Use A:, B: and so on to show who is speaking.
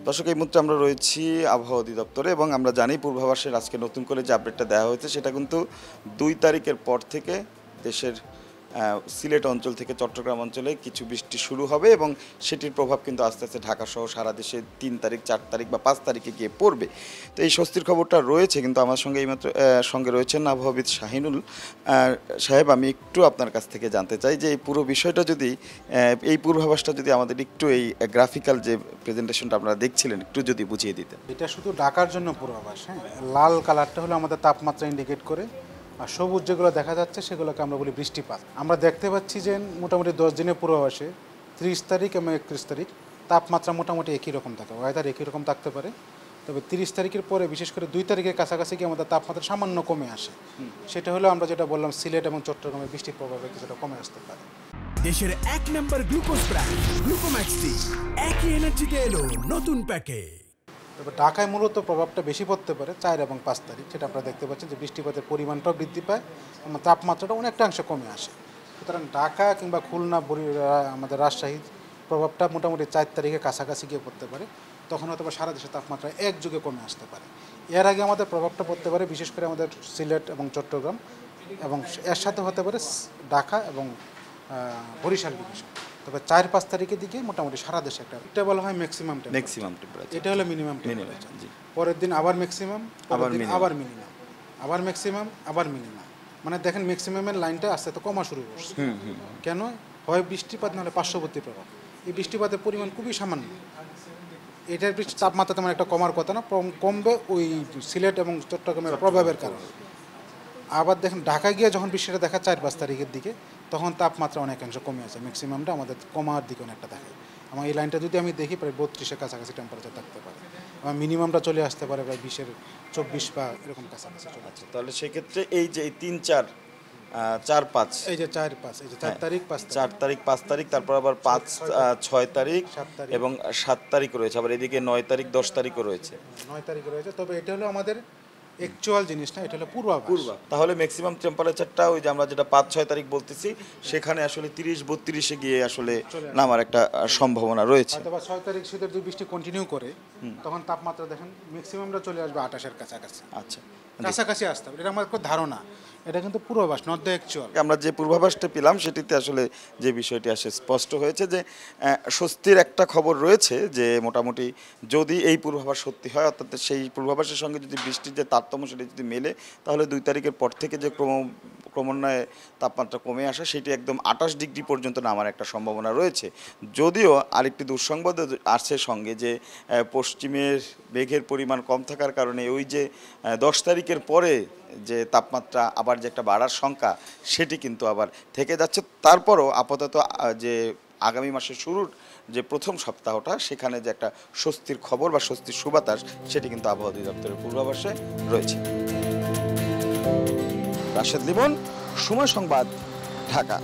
A: দর্শক, এই মুহূর্তে আমরা রয়েছি আবহাওয়া অধিদপ্তরে এবং আমরা জানি পূর্বাভাসের আজকে নতুন করে যে আপডেটটা দেওয়া হয়েছে সেটা কিন্তু 2 তারিখের পর থেকে দেশের সিলেট অঞ্চল থেকে চট্টগ্রাম অঞ্চলে কিছু বৃষ্টি শুরু হবে এবং সেটির প্রভাব কিন্তু আস্তে আস্তে ঢাকা সহ সারা দেশে 3 তারিখ, 4 তারিখ বা 5 তারিখে গিয়ে পড়বে। তো এই স্বস্তির খবরটা রয়েছে, কিন্তু আমার সঙ্গে এইমাত্র সঙ্গে রয়েছেন আবহাওয়াবিদ শাহিনুল সাহেব। আমি একটু আপনার কাছ থেকে জানতে চাই যে এই পুরো বিষয়টা যদি এই পূর্বাভাসটা যদি আমাদের একটু এই গ্রাফিক্যাল যে প্রেজেন্টেশনটা আপনারা দেখছিলেন একটু যদি বুঝিয়ে দিতেন।
B: এটা শুধু ঢাকার জন্য পূর্বাভাস। হ্যাঁ, লাল কালারটা হলো আমাদের তাপমাত্রা ইন্ডিকেট করে, আর সবুজ যেগুলো দেখা যাচ্ছে সেগুলোকে আমরা বলি বৃষ্টিপাত। আমরা দেখতে পাচ্ছি যে মোটামুটি 10 দিনের পূর্বাভাসে 30 তারিখ এবং 31 তারিখ তাপমাত্রা মোটামুটি একই রকম থাকে, ওয়েদার একই রকম থাকতে পারে। তবে 30 তারিখের পরে বিশেষ করে 2 তারিখের কাছাকাছি গিয়ে আমাদের তাপমাত্রা সামান্য কমে আসে। সেটা হলো আমরা যেটা বললাম সিলেট এবং চট্টগ্রামের বৃষ্টির প্রভাবে কিছুটা কমে আসতে পারে।
C: দেশের 1 নম্বর গ্লুকোজ ব্র্যান্ড গ্লুকোম্যাক্স ডি একই এনার্জিতে এলো নতুন প্যাকে।
B: তবে ঢাকায় মূলত প্রভাবটা বেশি পড়তে পারে 4 এবং 5 তারিখ, যেটা আপনারা দেখতে পাচ্ছেন যে বৃষ্টিপাতের পরিমাণটাও বৃদ্ধি পায় এবং তাপমাত্রাটা অনেকটাংশে কমে আসে। সুতরাং ঢাকা কিংবা খুলনা, আমাদের রাজশাহীর প্রভাবটা মোটামুটি 4 তারিখে কাছাকাছি গিয়ে পড়তে পারে। তখন হয়তো সারা দেশের তাপমাত্রা একযোগে কমে আসতে পারে। এর আগে আমাদের প্রভাবটা পড়তে পারে বিশেষ করে আমাদের সিলেট এবং চট্টগ্রাম, এবং এর সাথে হতে পারে ঢাকা এবং বরিশাল ডিভিশন। তবে 4-5 তারিখের দিকে মোটামুটি সারা দেশে এটা বলা হয় ম্যাক্সিমাম টেম্পারেচার, এটা হলো মিনিমাম টেম্পারেচার। পরের দিন আবার ম্যাক্সিমাম, আবার মিনিমাম, আবার ম্যাক্সিমাম, আবার মিনিমাম। মানে দেখেন ম্যাক্সিমামের লাইনটা আস্তে আস্তে কমা শুরু করছে। কেন? হয় বৃষ্টিপাত, নাহলে পার্শ্ববর্তী প্রভাব। এই বৃষ্টিপাতের পরিমাণ খুবই সামান্য। এটার তাপমাত্রা তেমন একটা কমার কথা না, কমবে ওই সিলেট এবং চট্টগ্রামের প্রভাবের কারণে। আবার দেখেন ঢাকা গিয়ে যখন বৃষ্টিটা দেখা 4-5 তারিখের দিকে, তখন তাপমাত্রা অনেকাংশ কমে আসে, ম্যাক্সিমামটা আমাদের কমার দিকে অনেকটা থাকে। আমার এই লাইনটা যদি আমি দেখি প্রায় 32-এর কাছাকাছি টেম্পারেচার থাকতে পারে, আমার মিনিমামটা চলে আসতে পারে প্রায় 20-24 বা এরকম কাছাকাছি চলে আসছে।
A: তাহলে সেক্ষেত্রে এই যে 3-4, 4-5,
B: এই যে 4-5, এই যে 4 তারিখ, 5 তারিখ,
A: 4 তারিখ, 5 তারিখ, তারপর আবার 5-6 তারিখ এবং 7 তারিখ রয়েছে, আবার এদিকে 9 তারিখ, 10 তারিখও রয়েছে।
B: 9 তারিখে রয়েছে। তবে এটা হলো আমাদের অ্যাকচুয়াল জিনিস না, এটা হলো পূর্বাভাস।
A: তাহলে ম্যাক্সিমাম টেম্পারেচারটা ওই যে আমরা যেটা 5-6 তারিখ বলতেছি সেখানে আসলে 30-32-এ গিয়ে আসলে নামার একটা সম্ভাবনা রয়েছে।
B: অথবা 6 তারিখ শীতের যদি বৃষ্টি কন্টিনিউ করে, তখন তাপমাত্রা দেখেন ম্যাক্সিমামটা চলে আসবে 28-এর কাছাকাছি।
A: আচ্ছা,
B: কাছাকাছি আসতে হবে, এটা আমার একটা ধারণা। এটা কিন্তু পূর্বাভাস, নট দ্য অ্যাকচুয়াল।
A: আমরা যে পূর্বাভাসটা পেলাম সেটিতে আসলে যে বিষয়টি আসে স্পষ্ট হয়েছে যে স্বস্তির একটা খবর রয়েছে যে মোটামুটি যদি এই পূর্বাভাস সত্যি হয়, অর্থাৎ সেই পূর্বাভাসের সঙ্গে যদি বৃষ্টির যে তারতম্য সেটি যদি মেলে, তাহলে 2 তারিখের পর থেকে যে ক্রমান্বয়ে তাপমাত্রা কমে আসা সেটি একদম 28 ডিগ্রি পর্যন্ত নামার একটা সম্ভাবনা রয়েছে। যদিও আরেকটি দুঃসংবাদ আসছে সঙ্গে, যে পশ্চিমের মেঘের পরিমাণ কম থাকার কারণে ওই যে 10 তারিখের পরে যে তাপমাত্রা আবার যে একটা বাড়ার সংখ্যা সেটি কিন্তু আবার থেকে যাচ্ছে। তারপরও আপাতত যে আগামী মাসের শুরুর যে প্রথম সপ্তাহটা, সেখানে যে একটা স্বস্তির খবর বা স্বস্তির সুবাতাস সেটি কিন্তু আবহাওয়া অধিদপ্তরের পূর্বাভাসে রয়েছে। রাশেদ লিমন, সময় সংবাদ, ঢাকা।